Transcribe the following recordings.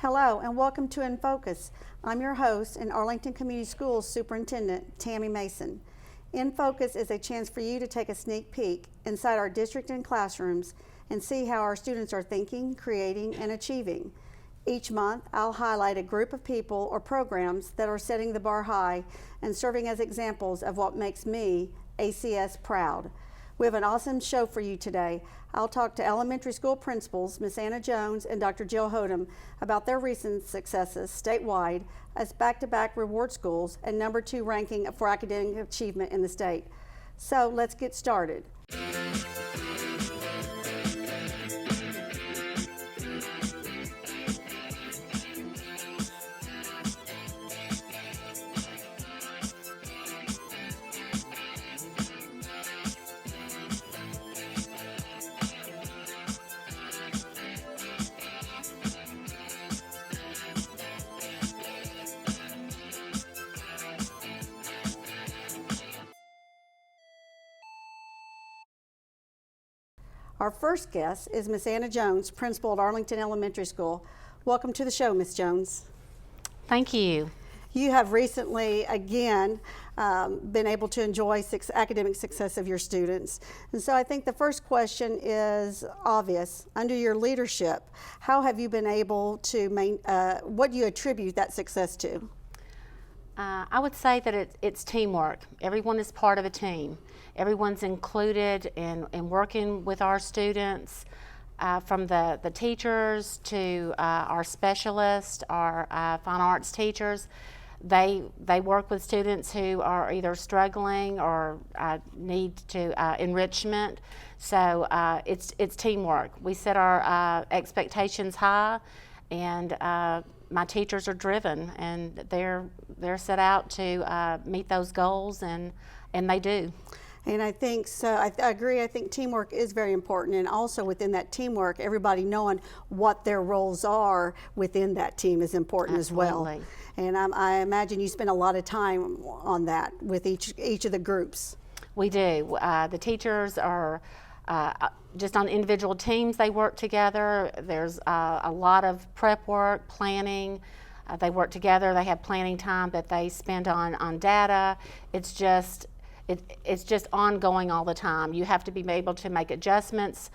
Hello and welcome to InFocus. I'm your host and Arlington Community Schools Superintendent Tammy Mason. InFocus is a chance for you to take a sneak peek inside our district and classrooms and see how our students are thinking, creating, and achieving. Each month, I'll highlight a group of people or programs that are setting the bar high and serving as examples of what makes me, ACS, proud. We have an awesome show for you today. I'll talk to elementary school principals, Miss Anna Jones and Dr. Jill Hodum, about their recent successes statewide as back-to-back reward schools and #2 ranking for academic achievement in the state. So let's get started. Our first guest is Miss Anna Jones, principal at Arlington Elementary School. Welcome to the show, Miss Jones. Thank you. You have recently, again, been able to enjoy academic success of your students. And so I think the first question is obvious. Under your leadership, how have you been able to, what do you attribute that success to? I would say that it's teamwork. Everyone is part of a team. Everyone's included in working with our students, from the teachers to our specialists, our fine arts teachers. They work with students who are either struggling or need to enrichment. So it's teamwork. We set our expectations high, and my teachers are driven, and they're set out to meet those goals, and they do. And I think so. I agree. I think teamwork is very important, and also within that teamwork, everybody knowing what their roles are within that team is important. Absolutely. As well. And I imagine you spend a lot of time on that with each of the groups. We do. The teachers are just on individual teams. They work together. There's a lot of prep work, planning. They work together. They have planning time that they spend on data. It's just ongoing all the time. You have to be able to make adjustments.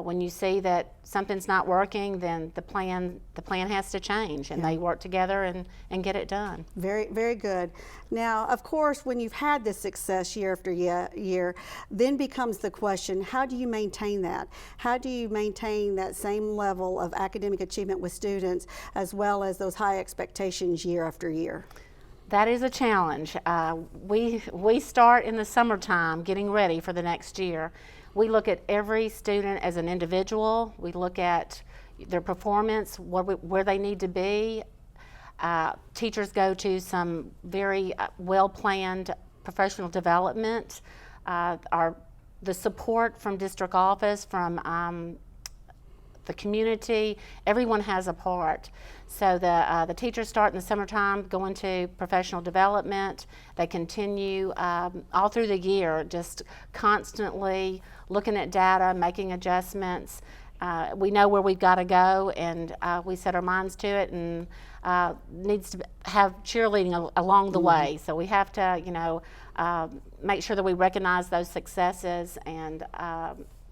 When you see that something's not working, then the plan has to change, and they work together and get it done. Very, very good. Now, of course, when you've had this success year after year, then becomes the question, how do you maintain that? How do you maintain that same level of academic achievement with students as well as those high expectations year after year? That is a challenge. We start in the summertime getting ready for the next year. We look at every student as an individual. We look at their performance, where they need to be. Teachers go to some very well-planned professional development. The support from district office, from the community, everyone has a part. So the teachers start in the summertime going to professional development. They continue all through the year, just constantly looking at data, making adjustments. We know where we've got to go, and we set our minds to it, and needs to have cheerleading along the way. So we have to, make sure that we recognize those successes and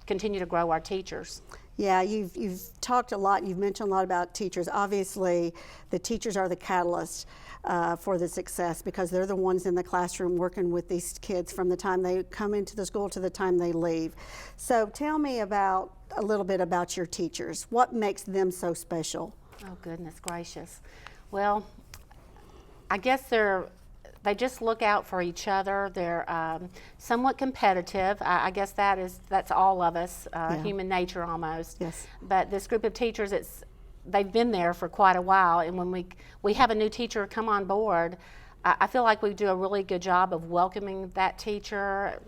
continue to grow our teachers. Yeah, you've talked a lot, you've mentioned a lot about teachers. Obviously, the teachers are the catalyst for the success because they're the ones in the classroom working with these kids from the time they come into the school to the time they leave. So tell me a little bit about your teachers. What makes them so special? Oh, goodness gracious. Well, I guess they just look out for each other. They're somewhat competitive. I guess that's all of us, human nature almost. Yes. But this group of teachers, they've been there for quite a while, and when we have a new teacher come on board, I feel like we do a really good job of welcoming that teacher,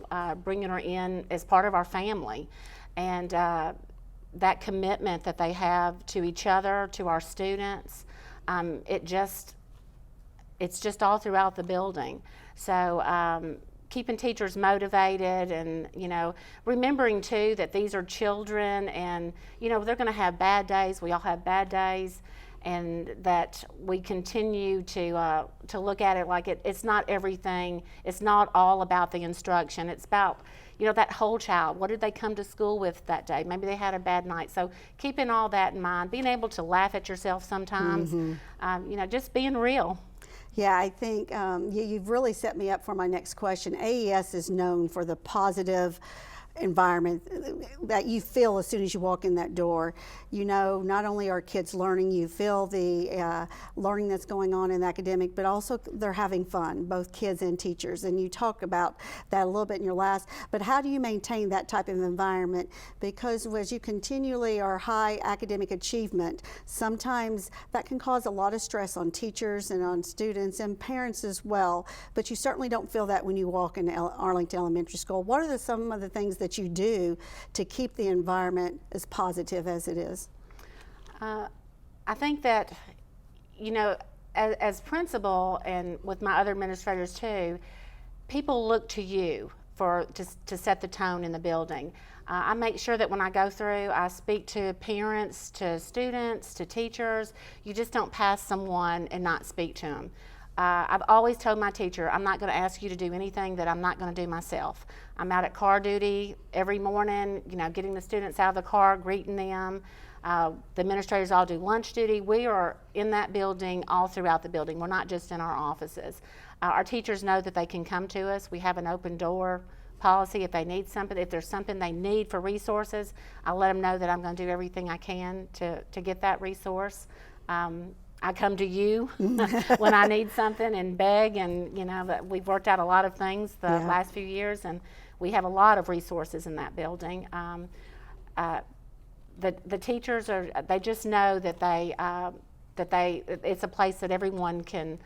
bringing her in as part of our family, and that commitment that they have to each other, to our students, it's just all throughout the building. So keeping teachers motivated, and remembering too that these are children, and they're going to have bad days. We all have bad days, and that we continue to look at it like it's not everything. It's not all about the instruction. It's about, you know, that whole child. What did they come to school with that day? Maybe they had a bad night. So keeping all that in mind, being able to laugh at yourself sometimes, you know, just being real. Yeah, I think you've really set me up for my next question. AES is known for the positive environment that you feel as soon as you walk in that door. You know, not only are kids learning, you feel the learning that's going on in the academic, but also they're having fun, both kids and teachers. And you talk about that a little bit in your last, but how do you maintain that type of environment? Because as you continually are high academic achievement, sometimes that can cause a lot of stress on teachers and on students and parents as well, but you certainly don't feel that when you walk in Arlington Elementary School. What are some of the things that you do to keep the environment as positive as it is? I think that, you know, as principal and with my other administrators too, people look to you to set the tone in the building. I make sure that when I go through, I speak to parents, to students, to teachers. You just don't pass someone and not speak to them. I've always told my teacher, I'm not going to ask you to do anything that I'm not going to do myself. I'm out at car duty every morning, you know, getting the students out of the car, greeting them. The administrators all do lunch duty. We are in that building all throughout the building. We're not just in our offices. Our teachers know that they can come to us. We have an open door policy if they need something. If there's something they need for resources, I let them know that I'm going to do everything I can to get that resource. I come to you when I need something and beg, and you know, that we've worked out a lot of things the last few years, and we have a lot of resources in that building. The teachers they just know that it's a place that everyone can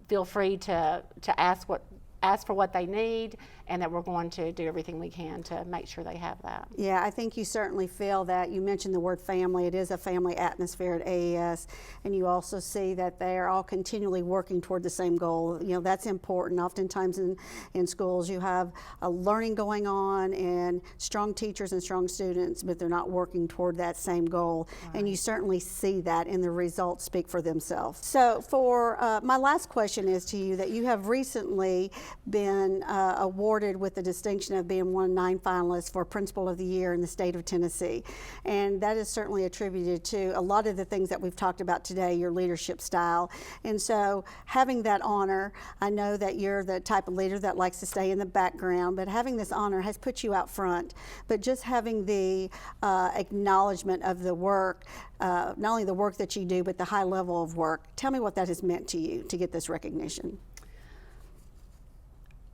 feel free to ask for what they need, and that we're going to do everything we can to make sure they have that. Yeah, I think you certainly feel that. You mentioned the word family. It is a family atmosphere at AES, and you also see that they are all continually working toward the same goal. You know, that's important. Oftentimes in schools you have a learning going on and strong teachers and strong students, but they're not working toward that same goal. Right. And you certainly see that, and the results speak for themselves. So for my last question is to you, that you have recently been awarded with the distinction of being one of 9 finalists for Principal of the Year in the state of Tennessee. And that is certainly attributed to a lot of the things that we've talked about today, your leadership style. And so having that honor, I know that you're the type of leader that likes to stay in the background, but having this honor has put you out front. But just having the acknowledgement of the work, not only the work that you do, but the high level of work. Tell me what that has meant to you to get this recognition.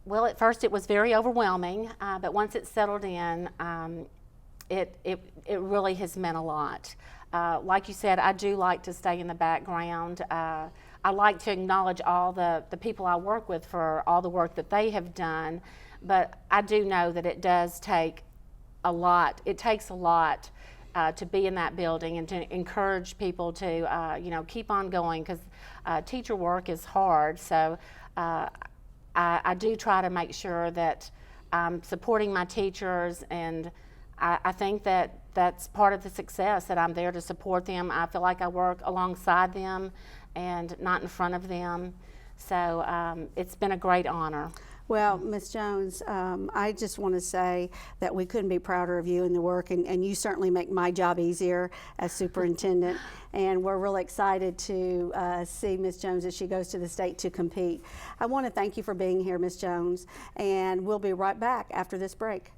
Well, at first it was very overwhelming, but once it settled in, it really has meant a lot. Like you said, I do like to stay in the background. I like to acknowledge all the people I work with for all the work that they have done, but I do know that it does take a lot. It takes a lot to be in that building and to encourage people to, you know, keep on going, because teacher work is hard. So I do try to make sure that I'm supporting my teachers, and I think that that's part of the success, that I'm there to support them. I feel like I work alongside them and not in front of them. So it's been a great honor. Well, Ms. Jones, I just want to say that we couldn't be prouder of you and the work, and you certainly make my job easier as superintendent. And we're really excited to see Ms. Jones as she goes to the state to compete. I want to thank you for being here, Ms. Jones, and we'll be right back after this break.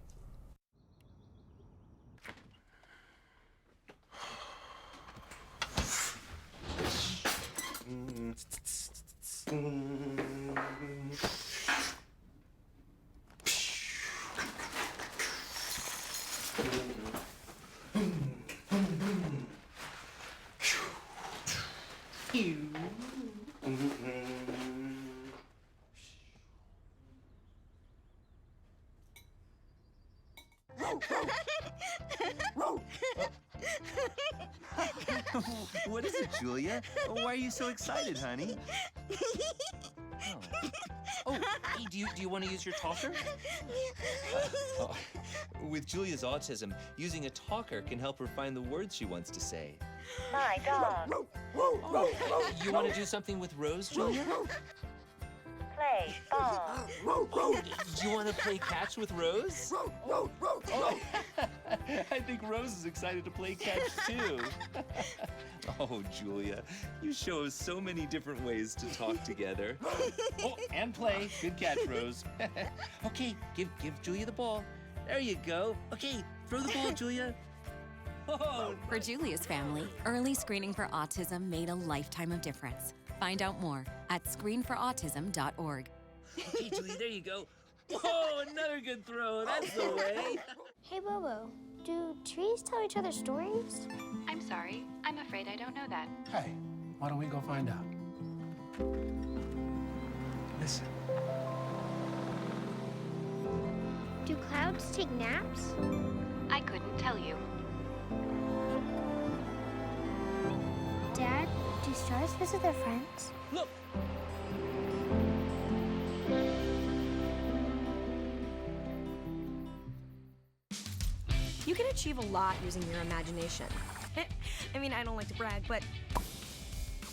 What is it, Julia? Why are you so excited, honey? Oh. Oh, hey, do you want to use your talker? With Julia's autism, using a talker can help her find the words she wants to say. My dog. You want to do something with Rose, Julia? Play ball. Do you want to play catch with Rose? I think Rose is excited to play catch too. Oh, Julia, you show us so many different ways to talk together. Oh, and play. Good catch, Rose. Okay, give Julia the ball. There you go. Okay, throw the ball, Julia. Oh. For Julia's family, early screening for autism made a lifetime of difference. Find out more at screenforautism.org. Okay, Julia, there you go. Whoa, another good throw. That's the way. Hey, Bobo, do trees tell each other stories? I'm sorry. I'm afraid I don't know that. Hey, why don't we go find out? Listen. Do clouds take naps? I couldn't tell you. Dad, do stars visit their friends? Look. You can achieve a lot using your imagination. I mean, I don't like to brag, but...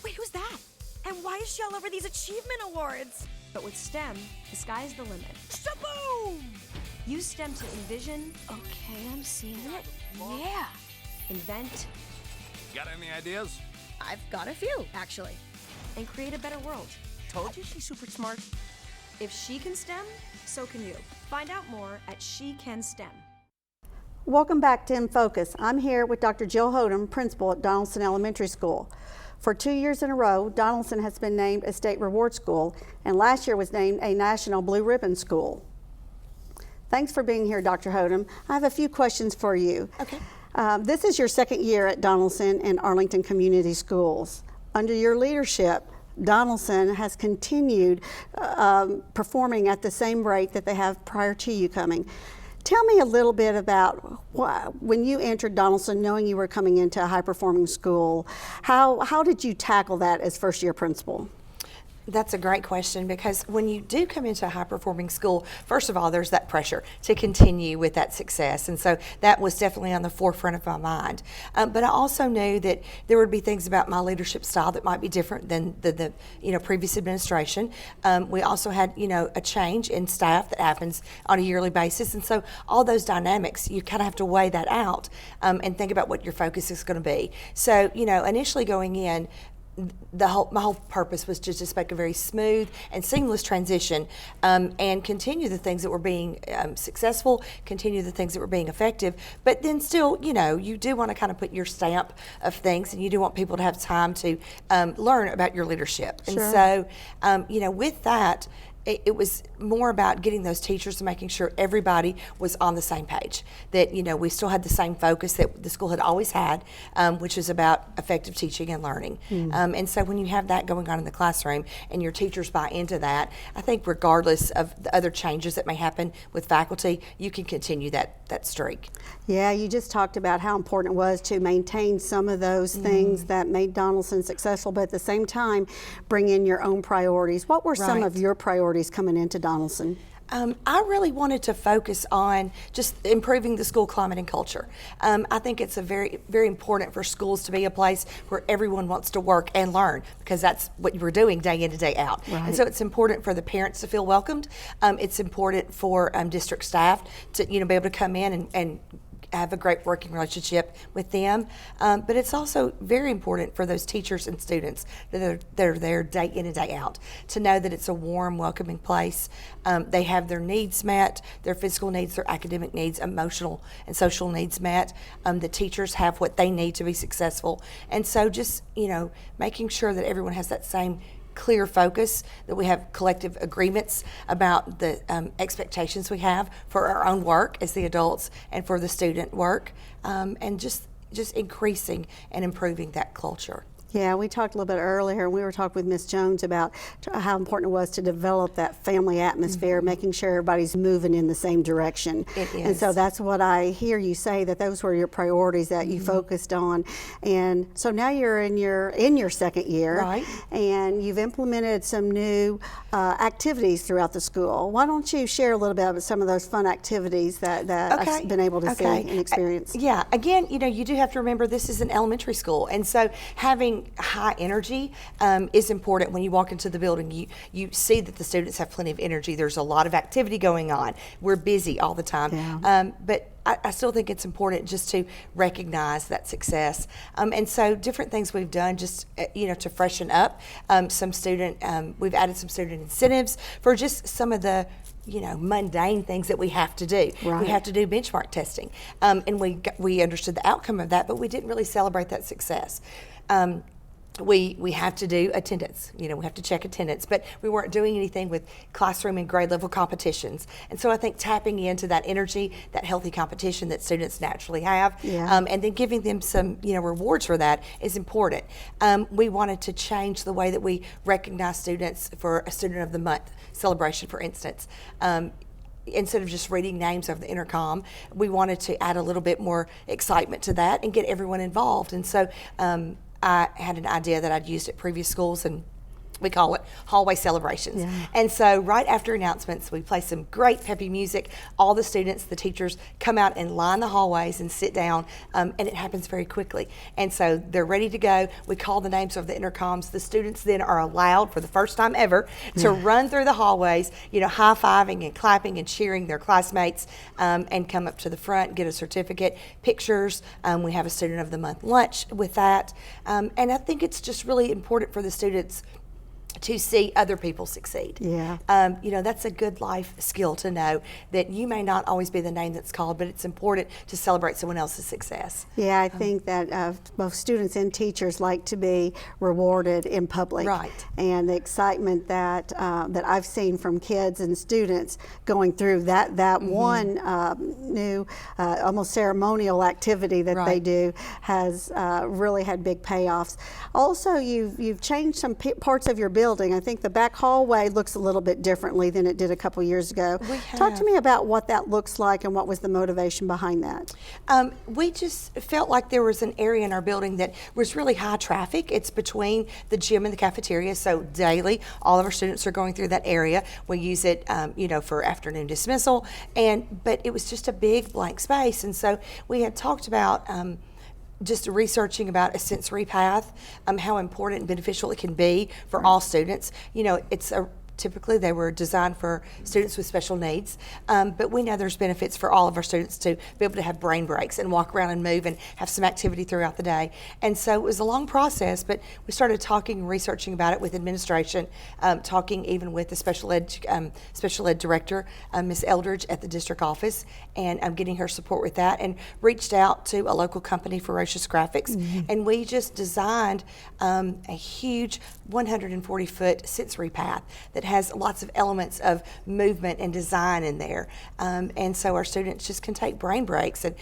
Wait, who's that? And why is she all over these achievement awards? But with STEM, the sky's the limit. Shaboom! Use STEM to envision... Okay, I'm seeing it. Yeah. Invent... Got any ideas? I've got a few, actually. And create a better world. Told you she's super smart. If she can STEM, so can you. Find out more at She Can STEM. Welcome back to InFocus. I'm here with Dr. Jill Hodum, principal at Donaldson Elementary School. For 2 years in a row, Donaldson has been named a state reward school, and last year was named a national blue ribbon school. Thanks for being here, Dr. Hodum. I have a few questions for you. Okay. This is your second year at Donaldson and Arlington Community Schools. Under your leadership, Donaldson has continued performing at the same rate that they have prior to you coming. Tell me a little bit about when you entered Donaldson, knowing you were coming into a high-performing school, how did you tackle that as first-year principal? That's a great question, because when you do come into a high-performing school, first of all, there's that pressure to continue with that success, and so that was definitely on the forefront of my mind. But I also knew that there would be things about my leadership style that might be different than the previous administration. We also had a change in staff that happens on a yearly basis, and so all those dynamics, you kind of have to weigh that out and think about what your focus is going to be. So initially going in, my whole purpose was to just make a very smooth and seamless transition and continue the things that were being successful, continue the things that were being effective, but then still, you do want to kind of put your stamp of things, and you do want people to have time to learn about your leadership. Sure. And so, with that, it was more about getting those teachers and making sure everybody was on the same page, that we still had the same focus that the school had always had, which is about effective teaching and learning. And so when you have that going on in the classroom and your teachers buy into that, I think regardless of the other changes that may happen with faculty, you can continue that streak. Yeah, you just talked about how important it was to maintain some of those things that made Donaldson successful, but at the same time bring in your own priorities. What were some of your priorities coming into Donaldson? I really wanted to focus on just improving the school climate and culture. I think it's a very, very important for schools to be a place where everyone wants to work and learn, because that's what you were doing day in and day out. Right. And so it's important for the parents to feel welcomed. It's important for district staff to be able to come in and have a great working relationship with them. But it's also very important for those teachers and students that are there day in and day out to know that it's a warm, welcoming place. They have their needs met, their physical needs, their academic needs, emotional and social needs met. The teachers have what they need to be successful. And so just, making sure that everyone has that same clear focus, that we have collective agreements about the expectations we have for our own work as the adults and for the student work, and just increasing and improving that culture. Yeah, we talked a little bit earlier, and we were talking with Ms. Jones about how important it was to develop that family atmosphere, making sure everybody's moving in the same direction. It And so is. that's what I hear you say, that those were your priorities that you focused on. And so now you're in your second year, Right. and you've implemented some new activities throughout the school. Why don't you share a little bit about some of those fun activities that I've been able to see and experience? Yeah, again, you do have to remember this is an elementary school, and so having high energy is important. When you walk into the building, you see that the students have plenty of energy. There's a lot of activity going on. We're busy all the time. Yeah. But I still think it's important just to recognize that success. And so different things we've done just, to freshen up we've added some student incentives for just some of the mundane things that we have to do. Right. We have to do benchmark testing. And we understood the outcome of that, but we didn't really celebrate that success. We have to do attendance, we have to check attendance, but we weren't doing anything with classroom and grade level competitions. And so I think tapping into that energy, that healthy competition that students naturally have, and then giving them some, rewards for that is important. We wanted to change the way that we recognize students for a Student of the Month celebration, for instance. Instead of just reading names over the intercom, we wanted to add a little bit more excitement to that and get everyone involved. And so I had an idea that I'd used at previous schools, and we call it hallway celebrations. Yeah. And so right after announcements, we play some great peppy music. All the students, the teachers come out and line the hallways and sit down, and it happens very quickly. And so they're ready to go. We call the names of the intercoms. The students then are allowed for the first time ever to run through the hallways, high-fiving and clapping and cheering their classmates, and come up to the front, get a certificate, pictures. We have a Student of the Month lunch with that. And I think it's just really important for the students to see other people succeed. Yeah. That's a good life skill to know that you may not always be the name that's called, but it's important to celebrate someone else's success. Yeah, I think that both students and teachers like to be rewarded in public. Right. And the excitement that I've seen from kids and students going through that one new almost ceremonial activity that they do has really had big payoffs. Also, you've changed some parts of your building. I think the back hallway looks a little bit differently than it did a couple years ago. Talk to me about what that looks like and what was the motivation behind that. We just felt like there was an area in our building that was really high traffic. It's between the gym and the cafeteria, so daily all of our students are going through that area. We use it, for afternoon dismissal, but it was just a big blank space, and so we had talked about just researching about a sensory path, how important and beneficial it can be for all students. Typically they were designed for students with special needs, but we know there's benefits for all of our students to be able to have brain breaks and walk around and move and have some activity throughout the day. And so it was a long process, but we started talking and researching about it with administration, talking even with the special ed director, Ms. Eldridge at the district office, and getting her support with that, and reached out to a local company, Ferocious Graphics, and we just designed a huge 140-foot sensory path that has lots of elements of movement and design in there. And so our students just can take brain breaks, and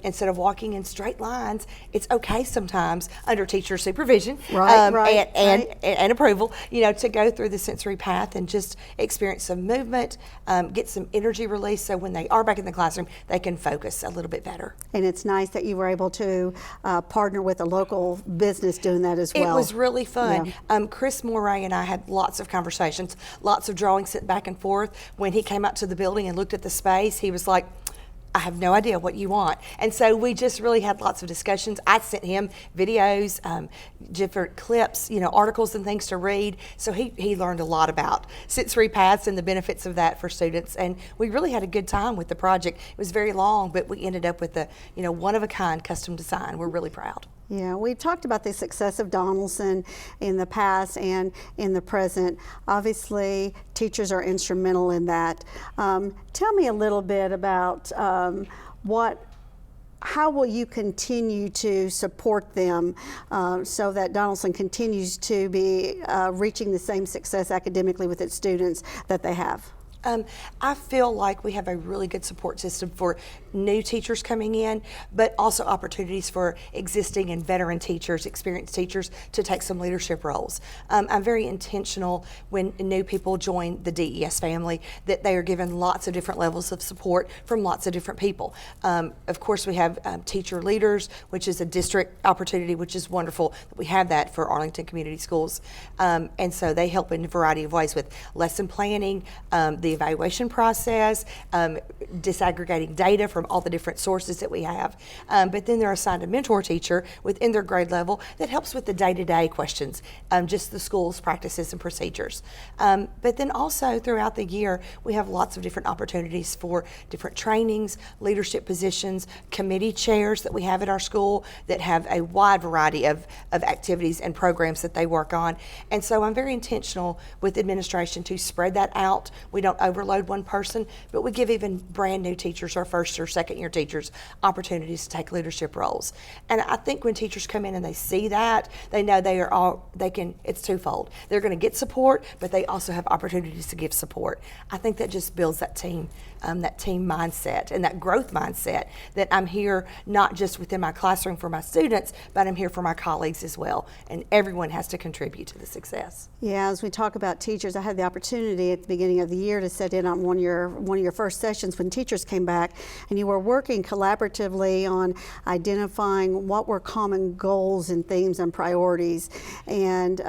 instead of walking in straight lines, it's okay sometimes under teacher supervision and approval, to go through the sensory path and just experience some movement, get some energy release, so when they are back in the classroom, they can focus a little bit better. And it's nice that you were able to partner with a local business doing that as well. It was really fun. Yeah. Chris Moray and I had lots of conversations, lots of drawings sent back and forth. When he came out to the building and looked at the space, he was like, I have no idea what you want. And so we just really had lots of discussions. I sent him videos, different clips, articles and things to read. So he learned a lot about sensory paths and the benefits of that for students. And we really had a good time with the project. It was very long, but we ended up with a one-of-a-kind custom design. We're really proud. Yeah, we've talked about the success of Donaldson in the past and in the present. Obviously, teachers are instrumental in that. Tell me a little bit about how will you continue to support them so that Donaldson continues to be reaching the same success academically with its students that they have? I feel like we have a really good support system for new teachers coming in, but also opportunities for existing and veteran teachers, experienced teachers, to take some leadership roles. I'm very intentional when new people join the DES family that they are given lots of different levels of support from lots of different people. Of course, we have teacher leaders, which is a district opportunity, which is wonderful that we have that for Arlington Community Schools. And so they help in a variety of ways with lesson planning, the evaluation process, disaggregating data from all the different sources that we have. But then they're assigned a mentor teacher within their grade level that helps with the day-to-day questions, just the school's practices and procedures. But then also throughout the year, we have lots of different opportunities for different trainings, leadership positions, committee chairs that we have at our school that have a wide variety of activities and programs that they work on. And so I'm very intentional with administration to spread that out. We don't overload one person, but we give even brand new teachers or first or second year teachers opportunities to take leadership roles. And I think when teachers come in and they see that, they know it's twofold. They're going to get support, but they also have opportunities to give support. I think that just builds that team mindset and that growth mindset that I'm here not just within my classroom for my students, but I'm here for my colleagues as well. And everyone has to contribute to the success. Yeah, as we talk about teachers, I had the opportunity at the beginning of the year to sit in on one of your first sessions when teachers came back, and you were working collaboratively on identifying what were common goals and themes and priorities, and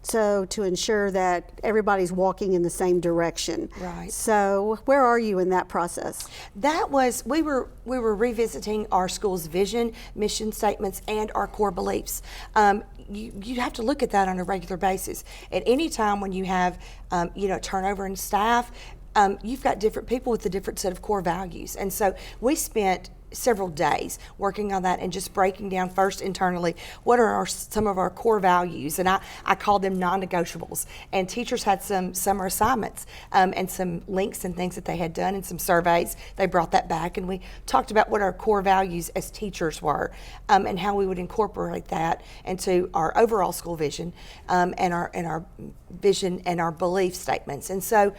so to ensure that everybody's walking in the same direction. Right. So where are you in that process? That was, we were revisiting our school's vision, mission statements, and our core beliefs. You have to look at that on a regular basis. At any time when you have turnover in staff, you've got different people with a different set of core values. And so we spent several days working on that and just breaking down first internally what are some of our core values, and I called them non-negotiables. And teachers had some summer assignments and some links and things that they had done and some surveys. They brought that back, and we talked about what our core values as teachers were, and how we would incorporate that into our overall school vision, and our vision and our belief statements. And so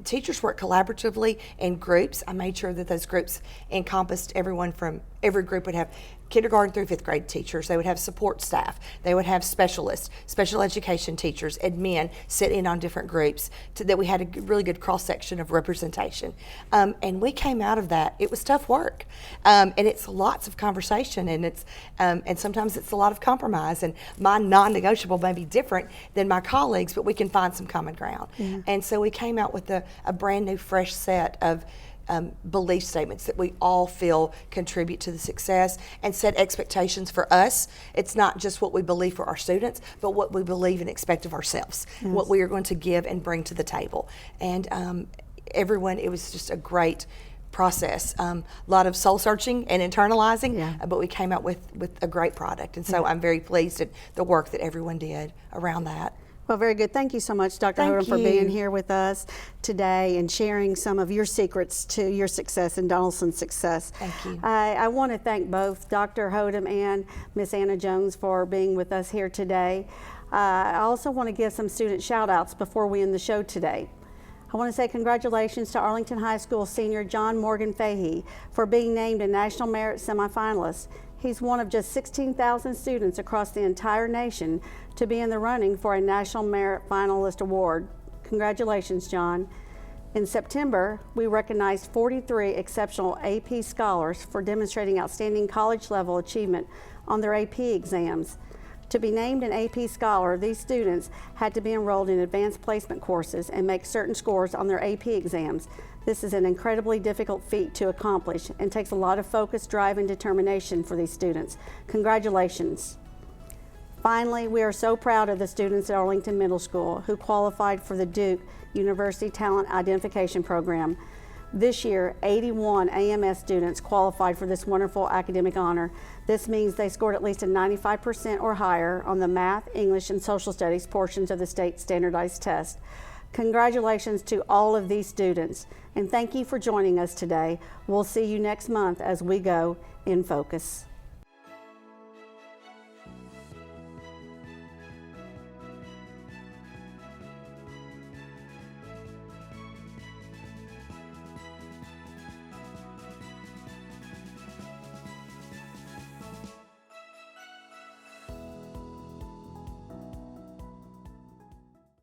teachers work collaboratively in groups. I made sure that those groups encompassed everyone from every group would have kindergarten through 5th grade teachers. They would have support staff. They would have specialists, special education teachers, admin sit in on different groups that we had a really good cross-section of representation. And we came out of that. It was tough work. And it's lots of conversation, and it's and sometimes it's a lot of compromise. And my non-negotiable may be different than my colleagues, but we can find some common ground. Yeah. And so we came out with a brand new, fresh set of belief statements that we all feel contribute to the success and set expectations for us. It's not just what we believe for our students, but what we believe and expect of ourselves, yes, what we are going to give and bring to the table. And everyone, it was just a great process. A lot of soul searching and internalizing, yeah, but we came out with a great product. And so I'm very pleased at the work that everyone did around that. Well, very good. Thank you so much, Dr. Hodum, for being here with us today and sharing some of your secrets to your success and Donaldson's success. Thank you. I want to thank both Dr. Hodum and Miss Anna Jones for being with us here today. I also want to give some student shout outs before we end the show today. I want to say congratulations to Arlington High School senior John Morgan Fahey for being named a National Merit semifinalist. He's one of just 16,000 students across the entire nation to be in the running for a National Merit Finalist Award. Congratulations, John. In September, we recognized 43 exceptional AP scholars for demonstrating outstanding college-level achievement on their AP exams. To be named an AP Scholar, these students had to be enrolled in advanced placement courses and make certain scores on their AP exams. This is an incredibly difficult feat to accomplish and takes a lot of focus, drive, and determination for these students. Congratulations. Finally, we are so proud of the students at Arlington Middle School who qualified for the Duke University Talent Identification Program. This year, 81 AMS students qualified for this wonderful academic honor. This means they scored at least a 95% or higher on the math, English, and social studies portions of the state standardized test. Congratulations to all of these students, and thank you for joining us today. We'll see you next month as we go in focus.